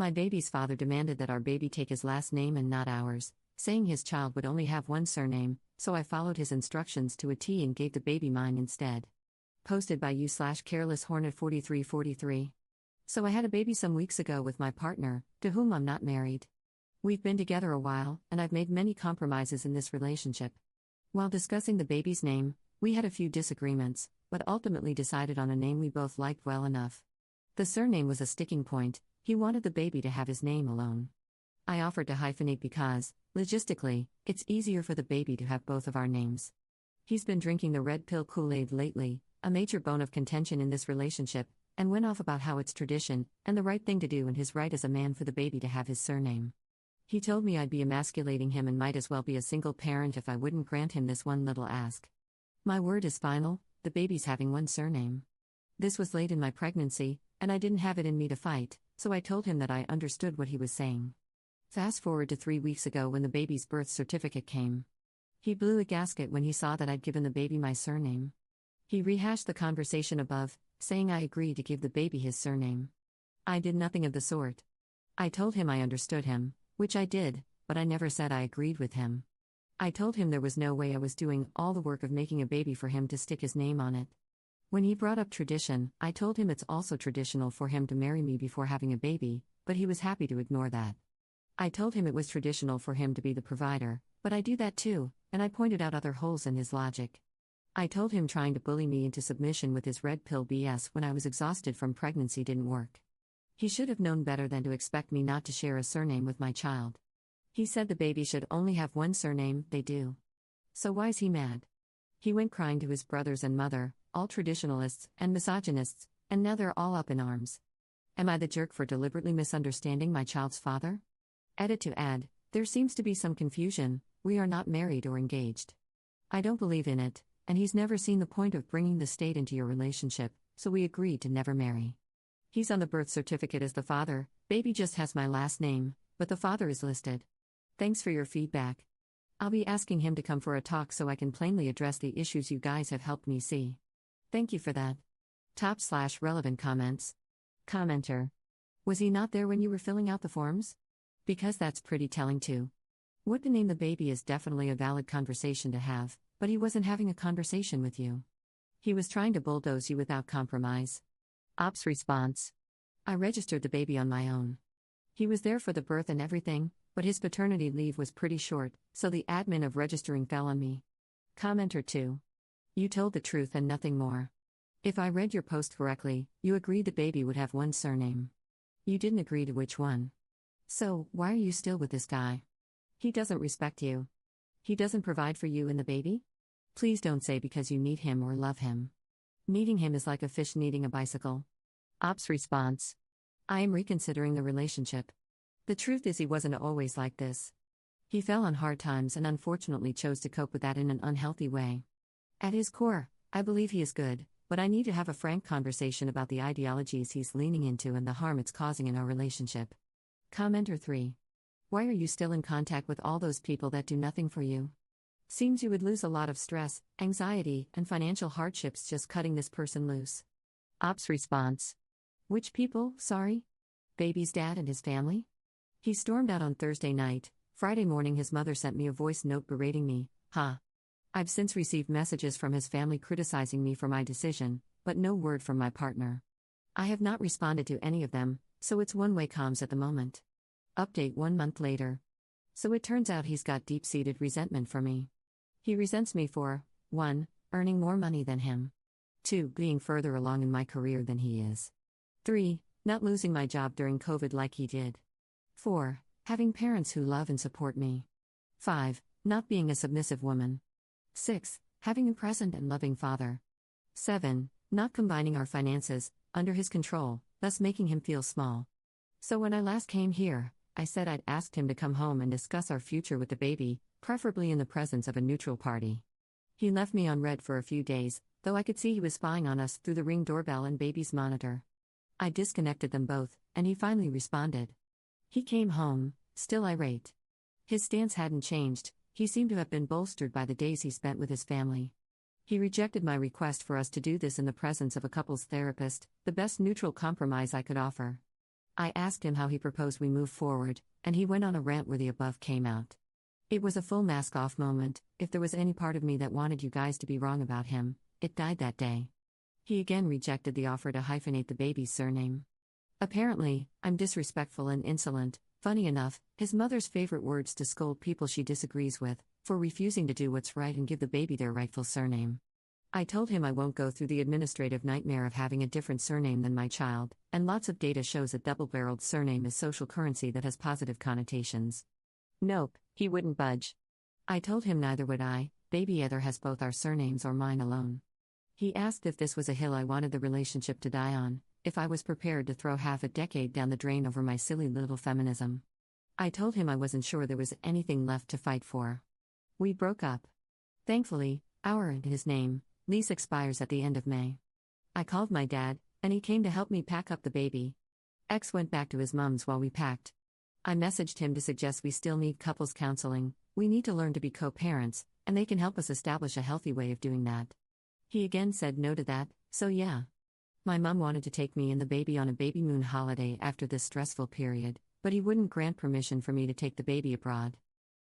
My baby's father demanded that our baby take his last name and not ours, saying his child would only have one surname, so I followed his instructions to a T and gave the baby mine instead. Posted by u/carelesshornet4343. So I had a baby some weeks ago with my partner, to whom I'm not married. We've been together a while, and I've made many compromises in this relationship. While discussing the baby's name, we had a few disagreements, but ultimately decided on a name we both liked well enough. The surname was a sticking point. He wanted the baby to have his name alone. I offered to hyphenate because, logistically, it's easier for the baby to have both of our names. He's been drinking the red pill Kool-Aid lately, a major bone of contention in this relationship, and went off about how it's tradition, and the right thing to do and his right as a man for the baby to have his surname. He told me I'd be emasculating him and might as well be a single parent if I wouldn't grant him this one little ask. My word is final, the baby's having one surname. This was late in my pregnancy, and I didn't have it in me to fight, so I told him that I understood what he was saying. Fast forward to 3 weeks ago when the baby's birth certificate came. He blew a gasket when he saw that I'd given the baby my surname. He rehashed the conversation above, saying I agreed to give the baby his surname. I did nothing of the sort. I told him I understood him, which I did, but I never said I agreed with him. I told him there was no way I was doing all the work of making a baby for him to stick his name on it. When he brought up tradition, I told him it's also traditional for him to marry me before having a baby, but he was happy to ignore that. I told him it was traditional for him to be the provider, but I do that too, and I pointed out other holes in his logic. I told him trying to bully me into submission with his red pill BS when I was exhausted from pregnancy didn't work. He should have known better than to expect me not to share a surname with my child. He said the baby should only have one surname, they do. So why's he mad? He went crying to his brothers and mother, all traditionalists and misogynists, and now they're all up in arms. Am I the jerk for deliberately misunderstanding my child's father? Edit to add, there seems to be some confusion, we are not married or engaged. I don't believe in it, and he's never seen the point of bringing the state into your relationship, so we agreed to never marry. He's on the birth certificate as the father, baby just has my last name, but the father is listed. Thanks for your feedback. I'll be asking him to come for a talk so I can plainly address the issues you guys have helped me see. Thank you for that. Top/relevant comments. Commenter. Was he not there when you were filling out the forms? Because that's pretty telling too. What to name the baby is definitely a valid conversation to have, but he wasn't having a conversation with you. He was trying to bulldoze you without compromise. Ops response. I registered the baby on my own. He was there for the birth and everything, but his paternity leave was pretty short, so the admin of registering fell on me. Commenter 2. You told the truth and nothing more. If I read your post correctly, you agreed the baby would have one surname. You didn't agree to which one. So, why are you still with this guy? He doesn't respect you. He doesn't provide for you and the baby? Please don't say because you need him or love him. Needing him is like a fish needing a bicycle. Ops response. I am reconsidering the relationship. The truth is he wasn't always like this. He fell on hard times and unfortunately chose to cope with that in an unhealthy way. At his core, I believe he is good, but I need to have a frank conversation about the ideologies he's leaning into and the harm it's causing in our relationship. Commenter 3. Why are you still in contact with all those people that do nothing for you? Seems you would lose a lot of stress, anxiety, and financial hardships just cutting this person loose. Ops response. Which people, sorry? Baby's dad and his family? He stormed out on Thursday night. Friday morning his mother sent me a voice note berating me. I've since received messages from his family criticizing me for my decision, but no word from my partner. I have not responded to any of them, so it's one-way comms at the moment. Update 1 month later. So it turns out he's got deep-seated resentment for me. He resents me for 1. Earning more money than him. 2. Being further along in my career than he is. 3. Not losing my job during COVID like he did. 4. Having parents who love and support me. 5. Not being a submissive woman. 6. Having a present and loving father. 7. Not combining our finances, under his control, thus making him feel small. So when I last came here, I said I'd asked him to come home and discuss our future with the baby, preferably in the presence of a neutral party. He left me on red for a few days, though I could see he was spying on us through the Ring doorbell and baby's monitor. I disconnected them both, and he finally responded. He came home, still irate. His stance hadn't changed, he seemed to have been bolstered by the days he spent with his family. He rejected my request for us to do this in the presence of a couples therapist, the best neutral compromise I could offer. I asked him how he proposed we move forward, and he went on a rant where the above came out. It was a full mask off moment. If there was any part of me that wanted you guys to be wrong about him, it died that day. He again rejected the offer to hyphenate the baby's surname. Apparently, I'm disrespectful and insolent. Funny enough, his mother's favorite words to scold people she disagrees with, for refusing to do what's right and give the baby their rightful surname. I told him I won't go through the administrative nightmare of having a different surname than my child, and lots of data shows a double-barreled surname is social currency that has positive connotations. Nope, he wouldn't budge. I told him neither would I. Baby either has both our surnames or mine alone. He asked if this was a hill I wanted the relationship to die on, if I was prepared to throw half a decade down the drain over my silly little feminism. I told him I wasn't sure there was anything left to fight for. We broke up. Thankfully, his name, lease expires at the end of May. I called my dad, and he came to help me pack up the baby. X went back to his mom's while we packed. I messaged him to suggest we still need couples counseling. We need to learn to be co-parents, and they can help us establish a healthy way of doing that. He again said no to that, so yeah. My mom wanted to take me and the baby on a baby moon holiday after this stressful period, but he wouldn't grant permission for me to take the baby abroad.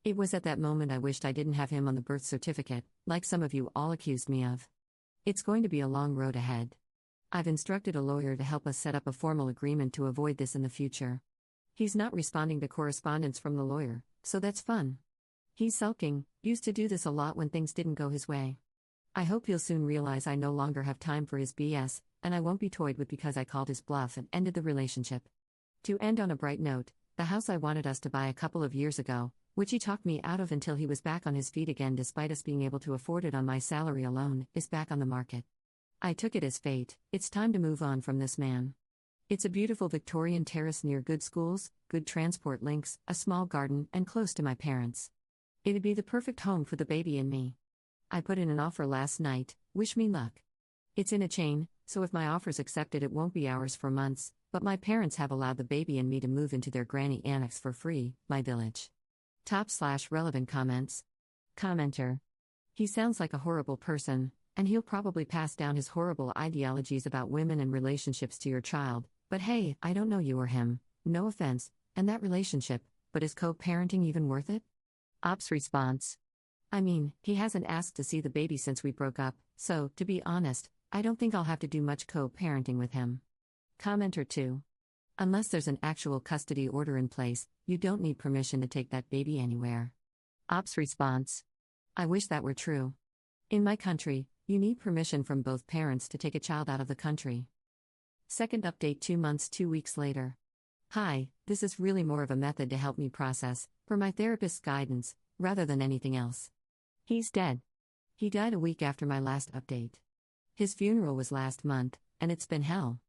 It was at that moment I wished I didn't have him on the birth certificate, like some of you all accused me of. It's going to be a long road ahead. I've instructed a lawyer to help us set up a formal agreement to avoid this in the future. He's not responding to correspondence from the lawyer, so that's fun. He's sulking, used to do this a lot when things didn't go his way. I hope he'll soon realize I no longer have time for his BS, and I won't be toyed with because I called his bluff and ended the relationship. To end on a bright note, the house I wanted us to buy a couple of years ago, which he talked me out of until he was back on his feet again despite us being able to afford it on my salary alone, is back on the market. I took it as fate. It's time to move on from this man. It's a beautiful Victorian terrace near good schools, good transport links, a small garden, and close to my parents. It'd be the perfect home for the baby and me. I put in an offer last night, wish me luck. It's in a chain, so if my offer's accepted it won't be ours for months, but my parents have allowed the baby and me to move into their granny annex for free, my village. /relevant comments. Commenter. He sounds like a horrible person, and he'll probably pass down his horrible ideologies about women and relationships to your child, but hey, I don't know you or him, no offense, and that relationship, but is co-parenting even worth it? Ops response. I mean, he hasn't asked to see the baby since we broke up, so, to be honest, I don't think I'll have to do much co-parenting with him. Commenter 2. Unless there's an actual custody order in place, you don't need permission to take that baby anywhere. Ops response. I wish that were true. In my country, you need permission from both parents to take a child out of the country. Second update 2 months 2 weeks later. Hi, this is really more of a method to help me process, for my therapist's guidance, rather than anything else. He's dead. He died a week after my last update. His funeral was last month, and it's been hell.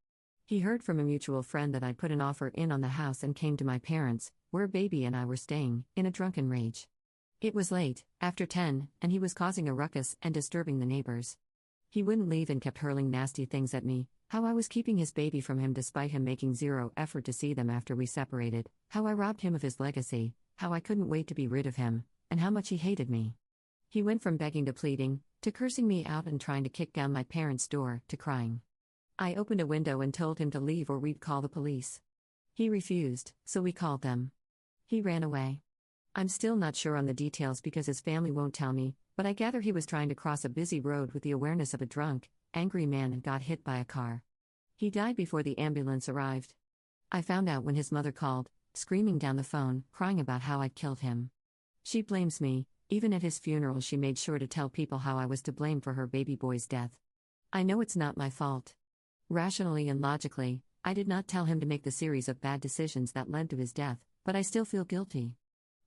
He heard from a mutual friend that I'd put an offer in on the house and came to my parents', where baby and I were staying, in a drunken rage. It was late, after 10, and he was causing a ruckus and disturbing the neighbors. He wouldn't leave and kept hurling nasty things at me, how I was keeping his baby from him despite him making zero effort to see them after we separated, how I robbed him of his legacy, how I couldn't wait to be rid of him, and how much he hated me. He went from begging to pleading, to cursing me out and trying to kick down my parents' door, to crying. I opened a window and told him to leave or we'd call the police. He refused, so we called them. He ran away. I'm still not sure on the details because his family won't tell me, but I gather he was trying to cross a busy road with the awareness of a drunk, angry man and got hit by a car. He died before the ambulance arrived. I found out when his mother called, screaming down the phone, crying about how I'd killed him. She blames me. Even at his funeral she made sure to tell people how I was to blame for her baby boy's death. I know it's not my fault. Rationally and logically, I did not tell him to make the series of bad decisions that led to his death, but I still feel guilty.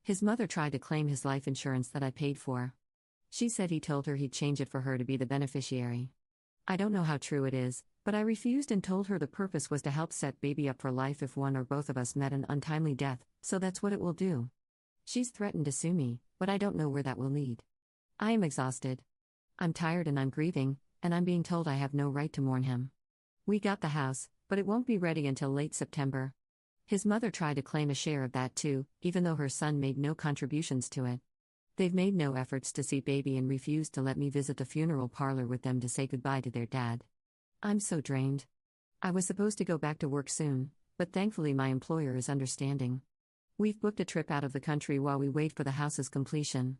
His mother tried to claim his life insurance that I paid for. She said he told her he'd change it for her to be the beneficiary. I don't know how true it is, but I refused and told her the purpose was to help set baby up for life if one or both of us met an untimely death, so that's what it will do. She's threatened to sue me, but I don't know where that will lead. I am exhausted. I'm tired and I'm grieving, and I'm being told I have no right to mourn him. We got the house, but it won't be ready until late September. His mother tried to claim a share of that too, even though her son made no contributions to it. They've made no efforts to see baby and refused to let me visit the funeral parlor with them to say goodbye to their dad. I'm so drained. I was supposed to go back to work soon, but thankfully my employer is understanding. We've booked a trip out of the country while we wait for the house's completion.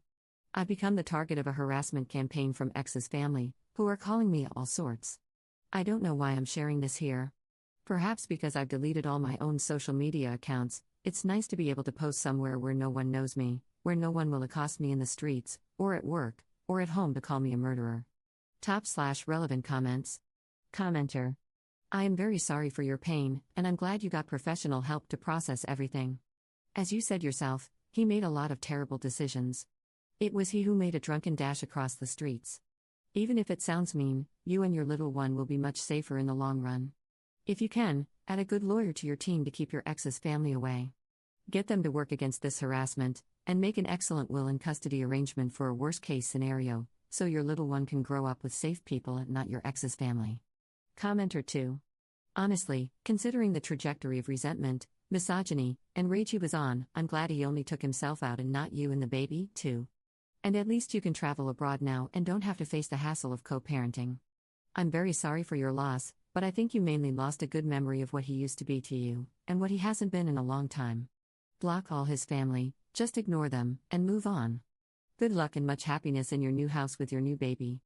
I've become the target of a harassment campaign from ex's family, who are calling me all sorts. I don't know why I'm sharing this here. Perhaps because I've deleted all my own social media accounts. It's nice to be able to post somewhere where no one knows me, where no one will accost me in the streets, or at work, or at home to call me a murderer. Top/relevant comments. Commenter. I am very sorry for your pain, and I'm glad you got professional help to process everything. As you said yourself, he made a lot of terrible decisions. It was he who made a drunken dash across the streets. Even if it sounds mean, you and your little one will be much safer in the long run. If you can, add a good lawyer to your team to keep your ex's family away. Get them to work against this harassment, and make an excellent will and custody arrangement for a worst-case scenario, so your little one can grow up with safe people and not your ex's family. Commenter 2. Honestly, considering the trajectory of resentment, misogyny, and rage he was on, I'm glad he only took himself out and not you and the baby, too. And at least you can travel abroad now and don't have to face the hassle of co-parenting. I'm very sorry for your loss, but I think you mainly lost a good memory of what he used to be to you, and what he hasn't been in a long time. Block all his family, just ignore them, and move on. Good luck and much happiness in your new house with your new baby.